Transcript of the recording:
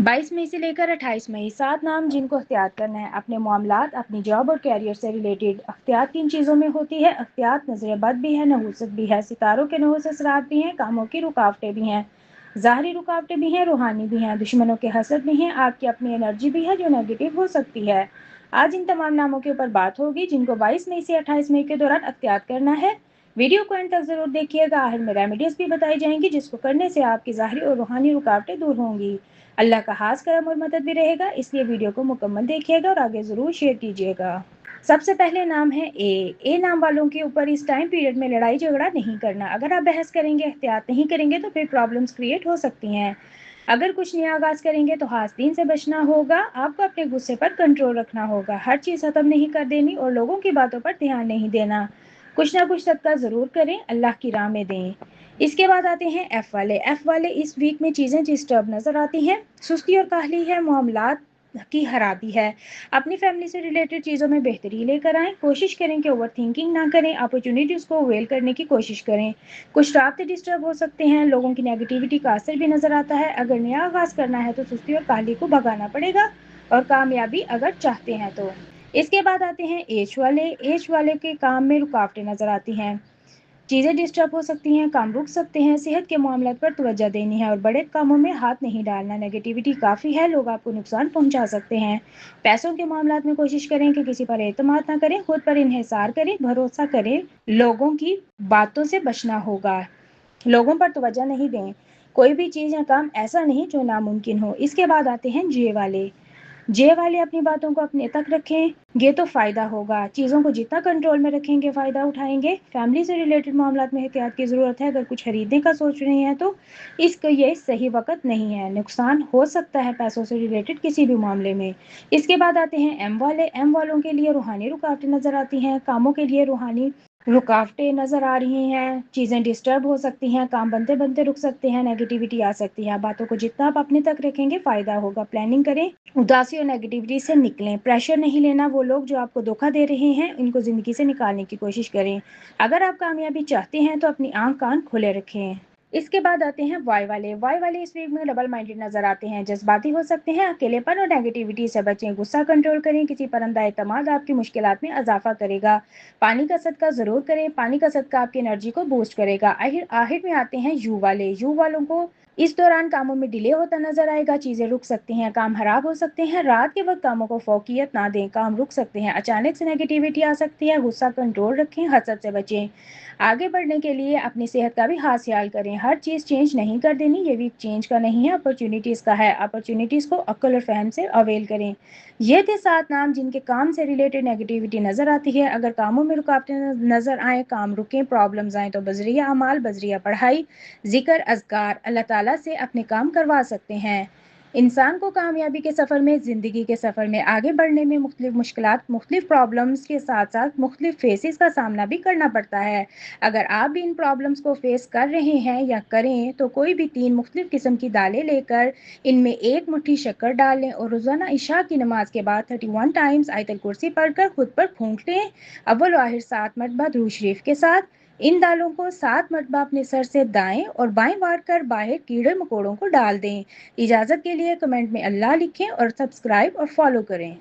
22 मई से लेकर 28 मई 7 नाम जिनको एहतियात करना है। अपने मामलात, अपनी जॉब और कैरियर से रिलेटेड एहतियात किन चीज़ों में होती है? एहतियात नजर बद भी है, नहूसत भी है, सितारों के नहूस असरात भी हैं, कामों की रुकावटें भी हैं, ज़ाहरी रुकावटें भी हैं, रूहानी भी हैं, दुश्मनों के हसद भी हैं, आपकी अपनी एनर्जी भी है जो नेगेटिव हो सकती है। आज इन तमाम नामों के ऊपर बात होगी जिनको 22 मई से 28 मई के दौरान एहतियात करना है। वीडियो को एंड तक जरूर देखिएगा। आखिर में रेमेडीज भी बताई जाएंगी जिसको करने से आपकी ज़ाहरी और रूहानी रुकावटें दूर होंगी। अल्लाह का खास करम और मदद भी रहेगा, इसलिए वीडियो को मुकम्मल देखिएगा और आगे ज़रूर शेयर कीजिएगा। सबसे पहले नाम है ए नाम वालों के ऊपर इस टाइम पीरियड में लड़ाई झगड़ा नहीं करना। अगर आप बहस करेंगे, एहतियात नहीं करेंगे तो फिर प्रॉब्लम्स क्रिएट हो सकती हैं। अगर कुछ नया आगाज करेंगे तो आस्तीन से बचना होगा। आपको अपने गुस्से पर कंट्रोल रखना होगा, हर चीज़ खत्म नहीं कर देनी और लोगों की बातों पर ध्यान नहीं देना। कुछ ना कुछ सदका ज़रूर करें, अल्लाह की राह में दें। इसके बाद आते हैं एफ वाले इस वीक में चीज़ें डिस्टर्ब नज़र आती हैं, सुस्ती और काहली है, मामलात की खराबी है। अपनी फैमिली से रिलेटेड चीज़ों में बेहतरी लेकर आएँ, कोशिश करें कि ओवर थिंकिंग ना करें, अपॉर्चुनिटीज़ को अवेल करने की कोशिश करें। कुछ राब्ते डिस्टर्ब हो सकते हैं, लोगों की नेगेटिविटी का असर भी नज़र आता है। अगर नया आगाज़ करना है तो सुस्ती और काहली को भगाना पड़ेगा और कामयाबी अगर चाहते हैं तो। इसके बाद आते हैं एच वाले के काम में रुकावटें नज़र आती हैं, चीज़ें डिस्टर्ब हो सकती हैं, काम रुक सकते हैं, सेहत के मामलों पर तवज्जो देनी है और बड़े कामों में हाथ नहीं डालना। नेगेटिविटी काफ़ी है, लोग आपको नुकसान पहुंचा सकते हैं। पैसों के मामलों में कोशिश करें कि किसी पर एतमाद ना करें, खुद पर इन्हिसार करें, भरोसा करें, लोगों की बातों से बचना होगा, लोगों पर तवज्जो नहीं दें। कोई भी चीज़ या काम ऐसा नहीं जो नामुमकिन हो। इसके बाद आते हैं जे वाले अपनी बातों को अपने तक रखेंगे तो फ़ायदा होगा। चीज़ों को जितना कंट्रोल में रखेंगे फ़ायदा उठाएंगे। फैमिली से रिलेटेड मामलात में एहतियात की ज़रूरत है। अगर कुछ खरीदने का सोच रहे हैं तो इसका ये सही वक्त नहीं है, नुकसान हो सकता है पैसों से रिलेटेड किसी भी मामले में। इसके बाद आते हैं एम वालों के लिए रूहानी रुकावटें नज़र आती हैं, कामों के लिए रूहानी रुकावटें नज़र आ रही हैं, चीज़ें डिस्टर्ब हो सकती हैं, काम बनते बनते रुक सकते हैं, नेगेटिविटी आ सकती है। बातों को जितना आप अपने तक रखेंगे फ़ायदा होगा। प्लानिंग करें, उदासी और नेगेटिविटी से निकलें, प्रेशर नहीं लेना। वो लोग जो आपको धोखा दे रहे हैं इनको ज़िंदगी से निकालने की कोशिश करें। अगर आप कामयाबी चाहते हैं तो अपनी आंख कान खुले रखें। इसके बाद आते हैं वाई वाले इस वीक में डबल माइंडेड नजर आते हैं, जज्बाती हो सकते हैं, अकेलेपन और नेगेटिविटी से बचें, गुस्सा कंट्रोल करें, किसी पर अंधा एतमाद आपकी मुश्किलात में इजाफा करेगा। पानी का सदका ज़रूर करें, पानी का सदका आपकी एनर्जी को बूस्ट करेगा। आखिर में आते हैं यू वालों को इस दौरान कामों में डिले होता नजर आएगा, चीज़ें रुक सकती हैं, काम खराब हो सकते हैं। रात के वक्त कामों को फोकियत ना दें, काम रुक सकते हैं, अचानक से नेगेटिविटी आ सकती है, गुस्सा कंट्रोल रखें, हसद से बचें। आगे बढ़ने के लिए अपनी सेहत का भी खास ख्याल करें, हर चीज़ चेंज नहीं कर देनी, ये वीक चेंज का नहीं है, अपॉर्चुनिटीज़ का है। अपॉर्चुनिटीज़ को अक्ल और फहम से अवेल करें। ये थे 7 नाम जिनके काम से रिलेटेड नेगेटिविटी नज़र आती है। अगर कामों में रुकावटें नज़र आए, काम रुकें, प्रॉब्लम्स आएँ तो बजरिया अमाल, बजरिया पढ़ाई, ज़िक्र, अज़कार अल्लाह ताला से अपने काम करवा सकते हैं। इंसान को कामयाबी के सफ़र में, ज़िंदगी के सफ़र में आगे बढ़ने में मुख्तलिफ मुश्किलात, मुख्तलिफ प्रॉब्लम्स के साथ साथ मुख्तलिफ फेसेस का सामना भी करना पड़ता है। अगर आप भी इन प्रॉब्लम्स को फेस कर रहे हैं या करें तो कोई भी 3 मुख्तलिफ किस्म की दालें लेकर इनमें 1 मुट्ठी शक्कर डाल लें और रोज़ाना इशा की नमाज के बाद 31 टाइम्स आयतल कुर्सी पढ़कर खुद पर फूंक लें, अव्वल व आखिर 7 मरतबा दुरूद शरीफ के साथ। इन दालों को 7 मरतबा अपने सर से दाएं और बाएं वार कर बाहर कीड़े मकोड़ों को डाल दें। इजाज़त के लिए कमेंट में अल्लाह लिखें और सब्सक्राइब और फॉलो करें।